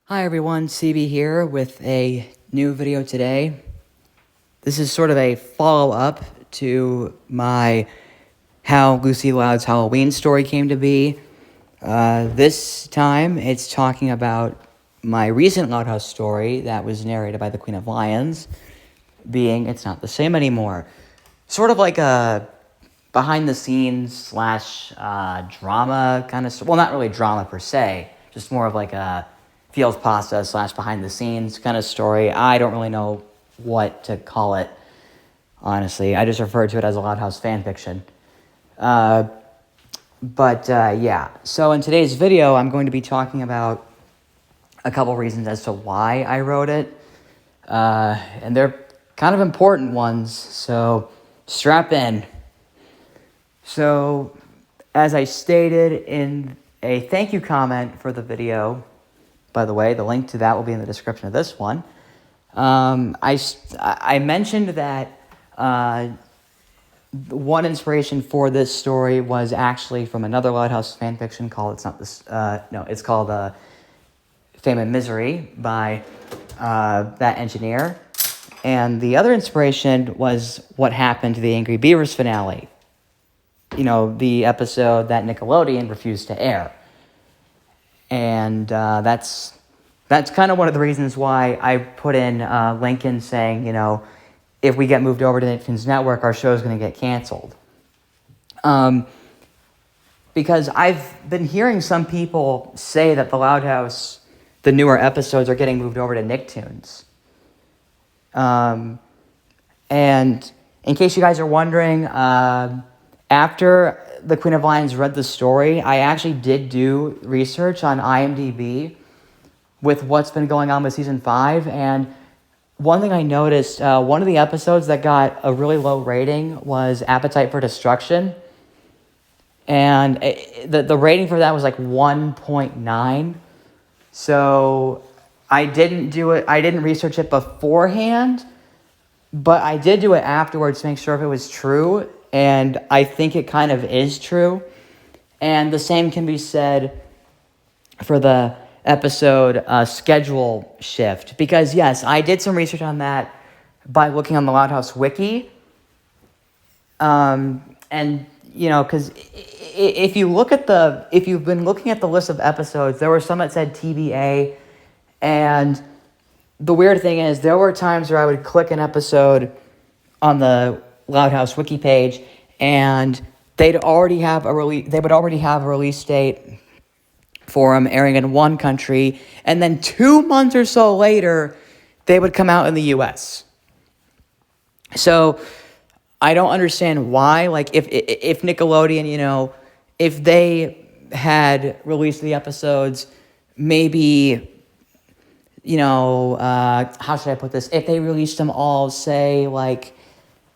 Hi everyone, CB here with a new video today. This is sort of a follow-up to my How Lucy Loud's Halloween story came to be. This time it's talking about my recent Loud House story that was narrated by the Queen of Lions, being It's Not the Same Anymore. Sort of like a behind-the-scenes slash drama kind of, well, not really drama per se, just more of like a feels pasta slash behind the scenes kind of story. I don't really know what to call it, honestly. I just refer to it as a Loud House fan fiction. Yeah. So in today's video, I'm going to be talking about a couple reasons as to why I wrote it. And they're kind of important ones, so strap in. So, as I stated in a thank you comment for the video, by the way, the link to that will be in the description of this one. I mentioned that one inspiration for this story was actually from another Loud House fanfiction called it's called Fame and Misery by that engineer. And the other inspiration was what happened to the Angry Beavers finale. You know, the episode that Nickelodeon refused to air. And that's kind of one of the reasons why I put in Lincoln saying, you know, if we get moved over to Nicktoons Network, our show is going to get canceled. Because I've been hearing some people say that the Loud House, the newer episodes, are getting moved over to Nicktoons. And in case you guys are wondering, after the Queen of Lions read the story, I actually did do research on IMDb with what's been going on with Season 5, and one thing I noticed, one of the episodes that got a really low rating was Appetite for Destruction, and the rating for that was like 1.9, so I didn't research it beforehand, but I did do it afterwards to make sure if it was true, and I think it kind of is true. And the same can be said for the episode schedule shift. Because, yes, I did some research on that by looking on the Loud House wiki. And, you know, because if you've been looking at the list of episodes, there were some that said TBA. And the weird thing is, there were times where I would click an episode on the Loud House wiki page, and they would already have a release date for them airing in one country, and then 2 months or so later, they would come out in the U.S. So I don't understand why. Like if Nickelodeon, you know, if they had released the episodes, maybe, you know, how should I put this? If they released them all, say, like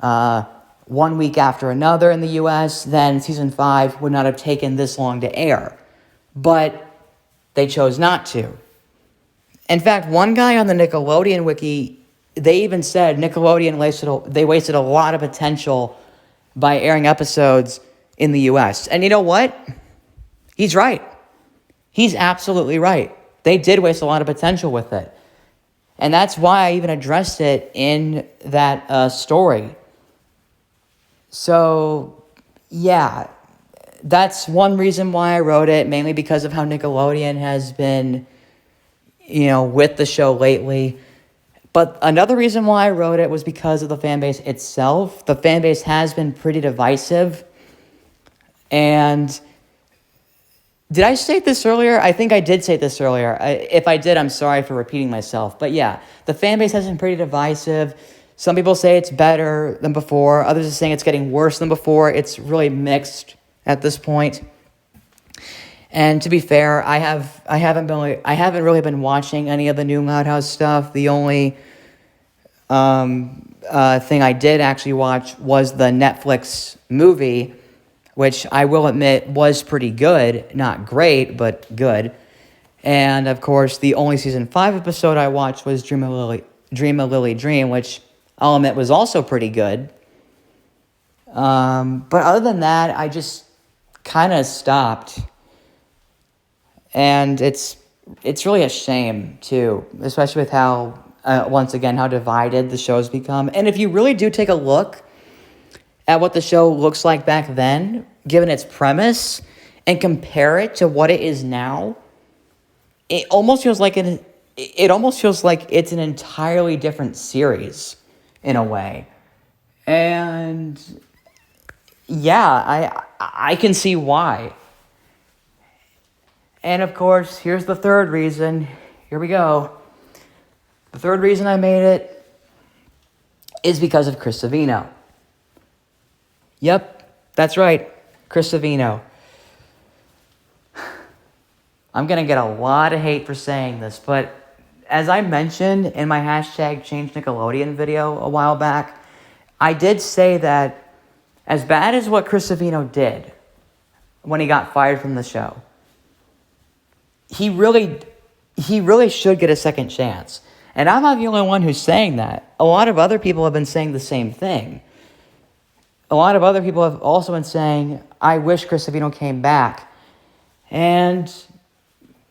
1 week after another in the U.S., then Season 5 would not have taken this long to air. But they chose not to. In fact, one guy on the Nickelodeon wiki, they even said Nickelodeon wasted a lot of potential by airing episodes in the U.S. And you know what? He's right. He's absolutely right. They did waste a lot of potential with it. And that's why I even addressed it in that story. So, yeah, that's one reason why I wrote it, mainly because of how Nickelodeon has been, you know, with the show lately. But another reason why I wrote it was because of the fan base itself. The fan base has been pretty divisive. And did I state this earlier? I think I did say this earlier. If I did, I'm sorry for repeating myself. But yeah, the fan base has been pretty divisive. Some people say it's better than before. Others are saying it's getting worse than before. It's really mixed at this point. And to be fair, I haven't really been watching any of the new Loud House stuff. The only thing I did actually watch was the Netflix movie, which I will admit was pretty good. Not great, but good. And, of course, the only Season 5 episode I watched was Dream a Lily Dream, which I'll admit was also pretty good. But other than that, I just kind of stopped. And it's it's really a shame too, especially with how once again how divided the show's become. And if you really do take a look at what the show looks like back then, given its premise, and compare it to what it is now, it almost feels like it's an entirely different series in a way. And yeah, I can see why. And of course, here's the third reason. Here we go. The third reason I made it is because of Chris Savino. Yep, that's right, Chris Savino. I'm going to get a lot of hate for saying this, but as I mentioned in my hashtag Change Nickelodeon video a while back, I did say that as bad as what Chris Savino did when he got fired from the show, he really should get a second chance. And I'm not the only one who's saying that. A lot of other people have been saying the same thing. A lot of other people have also been saying, I wish Chris Savino came back. And,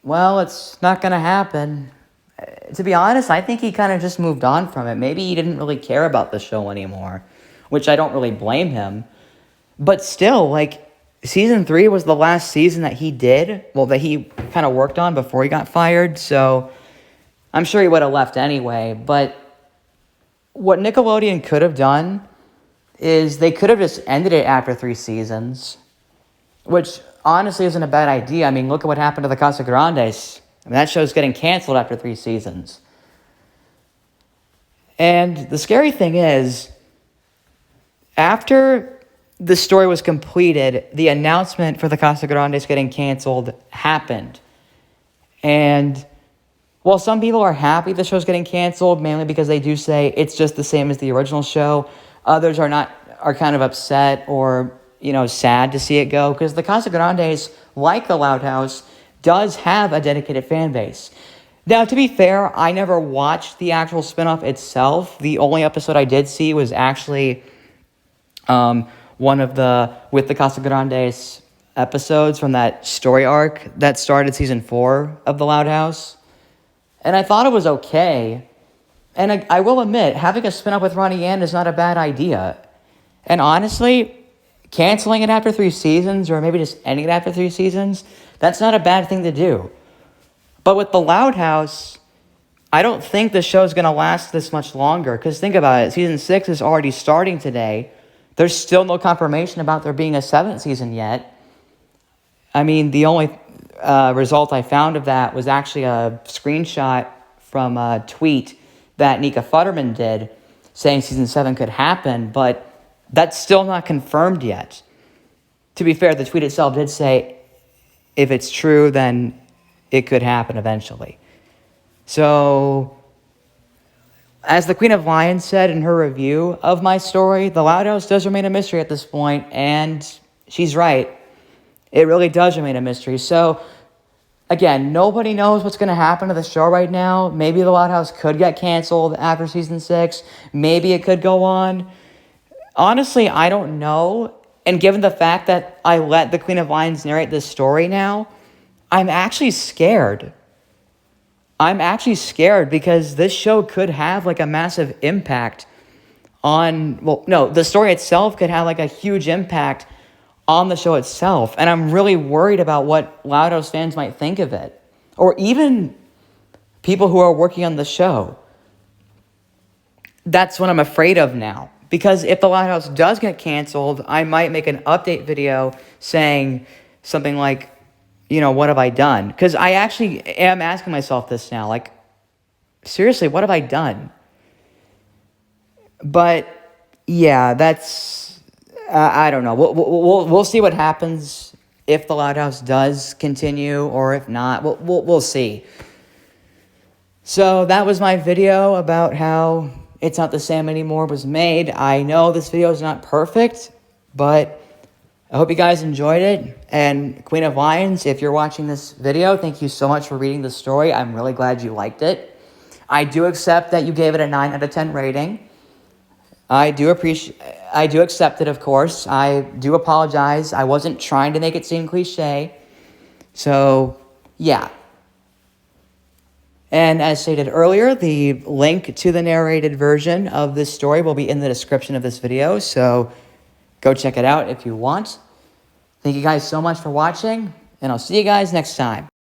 well, it's not going to happen. To be honest, I think he kind of just moved on from it. Maybe he didn't really care about the show anymore, which I don't really blame him. But still, like, Season 3 was the last season that he did, well, that he kind of worked on before he got fired, so I'm sure he would have left anyway. But what Nickelodeon could have done is they could have just ended it after 3 seasons, which honestly isn't a bad idea. I mean, look at what happened to the Casa Grandes. I mean, that show's getting canceled after 3 seasons. And the scary thing is, after the story was completed, the announcement for the Casa Grandes getting canceled happened. And while some people are happy the show's getting canceled, mainly because they do say it's just the same as the original show, others are kind of upset or, sad to see it go, because the Casa Grandes, like the Loud House, does have a dedicated fan base. Now, to be fair, I never watched the actual spinoff itself. The only episode I did see was actually one of the With the Casa Grandes episodes from that story arc that started season 4 of The Loud House. And I thought it was okay. And I will admit, having a spinoff with Ronnie Yen is not a bad idea. And honestly, canceling it after 3 seasons, or maybe just ending it after 3 seasons, that's not a bad thing to do. But with The Loud House, I don't think the show's going to last this much longer. Because think about it, season 6 is already starting today. There's still no confirmation about there being a 7th season yet. I mean, the only result I found of that was actually a screenshot from a tweet that Nika Futterman did saying season 7 could happen, but that's still not confirmed yet. To be fair, the tweet itself did say if it's true, then it could happen eventually. So, as the Queen of Lions said in her review of my story, The Loud House does remain a mystery at this point, and she's right. It really does remain a mystery. So, again, nobody knows what's going to happen to the show right now. Maybe The Loud House could get canceled after season 6. Maybe it could go on. Honestly, I don't know. And given the fact that I let the Queen of Lions narrate this story now, I'm actually scared. I'm actually scared because this show could have like a massive impact on, well, no, the story itself could have like a huge impact on the show itself. And I'm really worried about what Loud House fans might think of it. Or even people who are working on the show. That's what I'm afraid of now. Because if The Loud House does get canceled, I might make an update video saying something like, what have I done? Because I actually am asking myself this now. Like, seriously, what have I done? But, yeah, that's, I don't know. We'll see what happens if The Loud House does continue or if not. We'll see. So that was my video about how It's Not the Same Anymore was made. I know this video is not perfect, but I hope you guys enjoyed it. And Queen of Lions, if you're watching this video, thank you so much for reading the story. I'm really glad you liked it. I do accept that you gave it a 9 out of 10 rating. I do accept it, of course. I do apologize. I wasn't trying to make it seem cliche. So, yeah. And as stated earlier, the link to the narrated version of this story will be in the description of this video, so go check it out if you want. Thank you guys so much for watching, and I'll see you guys next time.